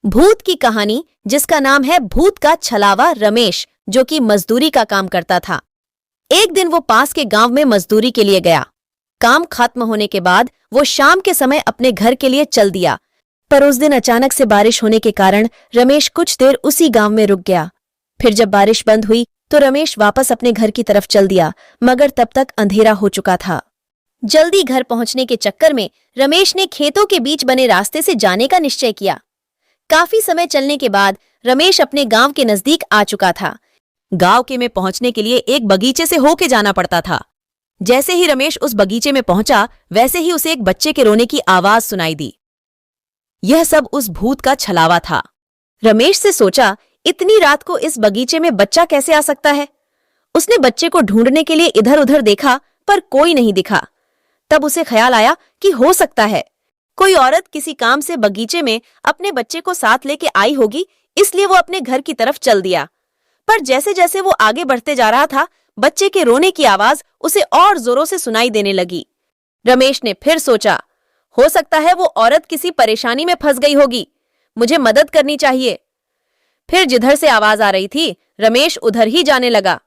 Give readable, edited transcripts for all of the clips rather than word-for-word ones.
भूत की कहानी, जिसका नाम है भूत का छलावा रमेश, जो कि मजदूरी का काम करता था। एक दिन वो पास के गांव में मजदूरी के लिए गया। काम खत्म होने के बाद वो शाम के समय अपने घर के लिए चल दिया, पर उस दिन अचानक से बारिश होने के कारण रमेश कुछ देर उसी गांव में रुक गया। फिर जब बारिश बंद हुई तो रमेश वापस अपने घर की तरफ चल दिया, मगर तब तक अंधेरा हो चुका था। जल्दी घर पहुंचने के चक्कर में रमेश ने खेतों के बीच बने रास्ते से जाने का निश्चय किया। काफी समय चलने के बाद रमेश अपने गांव के नजदीक आ चुका था। गांव के में पहुंचने के लिए एक बगीचे से होके जाना पड़ता था। जैसे ही रमेश उस बगीचे में पहुंचा, वैसे ही उसे एक बच्चे के रोने की आवाज सुनाई दी। यह सब उस भूत का छलावा था। रमेश से सोचा, इतनी रात को इस बगीचे में बच्चा कैसे आ सकता है। उसने बच्चे को ढूंढने के लिए इधर उधर देखा, पर कोई नहीं दिखा। तब उसे ख्याल आया कि हो सकता है कोई औरत किसी काम से बगीचे में अपने बच्चे को साथ लेके आई होगी, इसलिए वो अपने घर की तरफ चल दिया। पर जैसे जैसे वो आगे बढ़ते जा रहा था, बच्चे के रोने की आवाज उसे और जोरों से सुनाई देने लगी। रमेश ने फिर सोचा, हो सकता है वो औरत किसी परेशानी में फंस गई होगी, मुझे मदद करनी चाहिए। फिर जिधर से आवाज आ रही थी, रमेश उधर ही जाने लगा।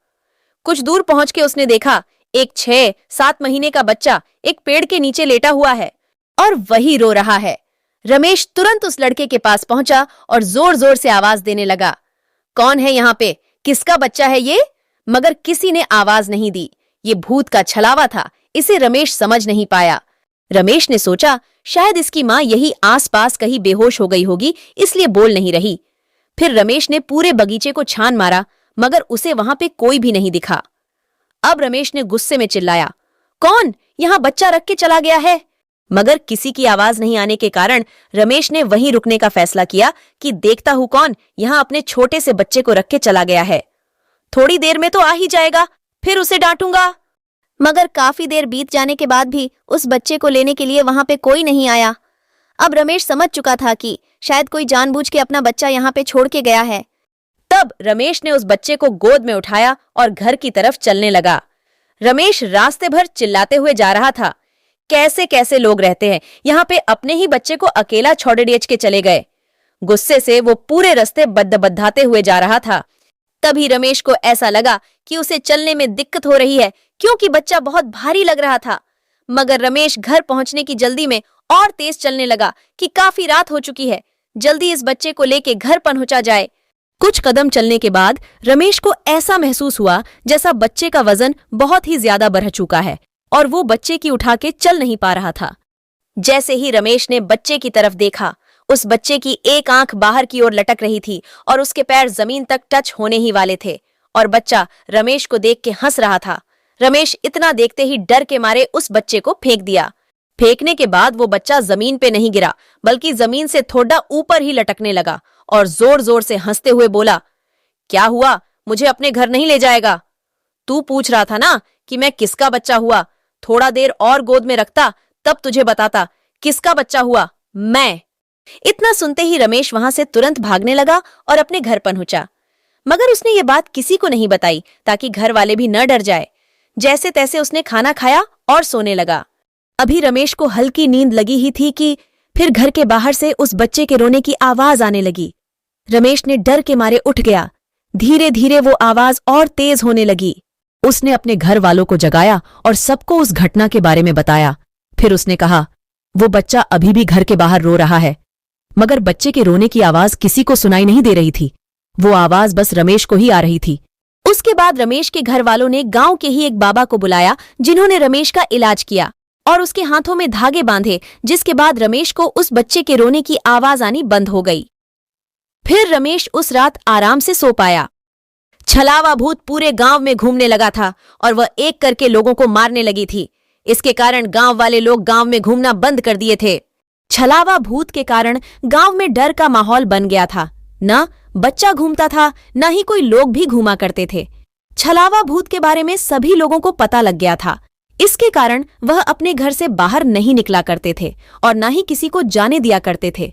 कुछ दूर पहुंच के उसने देखा, एक 6-7 महीने का बच्चा एक पेड़ के नीचे लेटा हुआ है और वही रो रहा है। रमेश तुरंत उस लड़के के पास पहुंचा और जोर जोर से आवाज देने लगा, कौन है यहाँ पे, किसका बच्चा है ये? मगर किसी ने आवाज नहीं दी। ये भूत का छलावा था, इसे रमेश समझ नहीं पाया। रमेश ने सोचा, शायद इसकी माँ यही आसपास कहीं बेहोश हो गई होगी, इसलिए बोल नहीं रही। फिर रमेश ने पूरे बगीचे को छान मारा, मगर उसे वहां पे कोई भी नहीं दिखा। अब रमेश ने गुस्से में चिल्लाया, कौन यहाँ बच्चा रख के चला गया है? मगर किसी की आवाज नहीं आने के कारण रमेश ने वहीं रुकने का फैसला किया कि देखता हूं कौन यहाँ अपने छोटे से बच्चे को रख के चला गया है। थोड़ी देर में तो आ ही जाएगा, फिर उसे डांटूंगा। मगर काफी देर बीत जाने के बाद भी उस बच्चे को लेने के लिए वहां पे कोई नहीं आया। अब रमेश समझ चुका था कि शायद कोई जानबूझ के अपना बच्चा यहाँ पे छोड़ के गया है। तब रमेश ने उस बच्चे को गोद में उठाया और घर की तरफ चलने लगा। रमेश रास्ते भर चिल्लाते हुए जा रहा था, कैसे कैसे लोग रहते हैं यहाँ पे, अपने ही बच्चे को अकेला छोड़ दिए के चले गए। गुस्से से वो पूरे रास्ते बद्दबद्दाते हुए जा रहा था। तभी रमेश को ऐसा लगा कि उसे चलने में दिक्कत हो रही है, क्योंकि बच्चा बहुत भारी लग रहा था। मगर रमेश घर पहुंचने की जल्दी में और तेज चलने लगा कि काफी रात हो चुकी है, जल्दी इस बच्चे को लेके घर पहुंचा जाए। कुछ कदम चलने के बाद रमेश को ऐसा महसूस हुआ जैसा बच्चे का वजन बहुत ही ज्यादा बढ़ चुका है और वो बच्चे की उठा के चल नहीं पा रहा था। जैसे ही रमेश ने बच्चे की तरफ देखा, उस बच्चे की एक आंख बाहर की ओर लटक रही थी और उसके पैर जमीन तक टच होने ही वाले थे, और बच्चा रमेश को देख के हंस रहा था। रमेश इतना देखते ही डर के मारे उस बच्चे को फेंक दिया। फेंकने के बाद वो बच्चा जमीन पे नहीं गिरा, बल्कि जमीन से थोड़ा ऊपर ही लटकने लगा और जोर जोर से हंसते हुए बोला, क्या हुआ, मुझे अपने घर नहीं ले जाएगा? तू पूछ रहा था ना कि मैं किसका बच्चा हुआ, थोड़ा देर और गोद में रखता तब तुझे बताता किसका बच्चा हुआ, मैं। इतना सुनते ही रमेश वहां से तुरंत भागने लगा और अपने घर पहुंचा। मगर उसने ये बात किसी को नहीं बताई ताकि घर वाले भी न डर जाए। जैसे तैसे उसने खाना खाया और सोने लगा। अभी रमेश को हल्की नींद लगी ही थी कि फिर घर के बाहर से उस बच्चे के रोने की आवाज आने लगी। रमेश ने डर के मारे उठ गया। धीरे धीरे वो आवाज और तेज होने लगी। उसने अपने घर वालों को जगाया और सबको उस घटना के बारे में बताया। फिर उसने कहा, वो बच्चा अभी भी घर के बाहर रो रहा है। मगर बच्चे के रोने की आवाज किसी को सुनाई नहीं दे रही थी, वो आवाज बस रमेश को ही आ रही थी। उसके बाद रमेश के घर वालों ने गांव के ही एक बाबा को बुलाया, जिन्होंने रमेश का इलाज किया और उसके हाथों में धागे बांधे, जिसके बाद रमेश को उस बच्चे के रोने की आवाज आनी बंद हो गई। फिर रमेश उस रात आराम से सो पाया। छलावा भूत पूरे गांव में घूमने लगा था और वह एक करके लोगों को मारने लगी थी। इसके कारण गांव वाले लोग गांव में घूमना बंद कर दिए थे। छलावा भूत के कारण गांव में डर का माहौल बन गया था। न बच्चा घूमता था, न ही कोई लोग भी घूमा करते थे। छलावा भूत के बारे में सभी लोगों को पता लग गया था। इसके कारण वह अपने घर से बाहर नहीं निकला करते थे और न ही किसी को जाने दिया करते थे।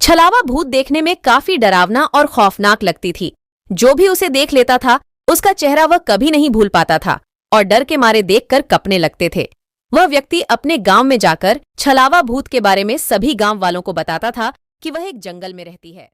छलावा भूत देखने में काफी डरावना और खौफनाक लगती थी। जो भी उसे देख लेता था, उसका चेहरा वह कभी नहीं भूल पाता था और डर के मारे देखकर कँपने लगते थे। वह व्यक्ति अपने गांव में जाकर छलावा भूत के बारे में सभी गांव वालों को बताता था कि वह एक जंगल में रहती है।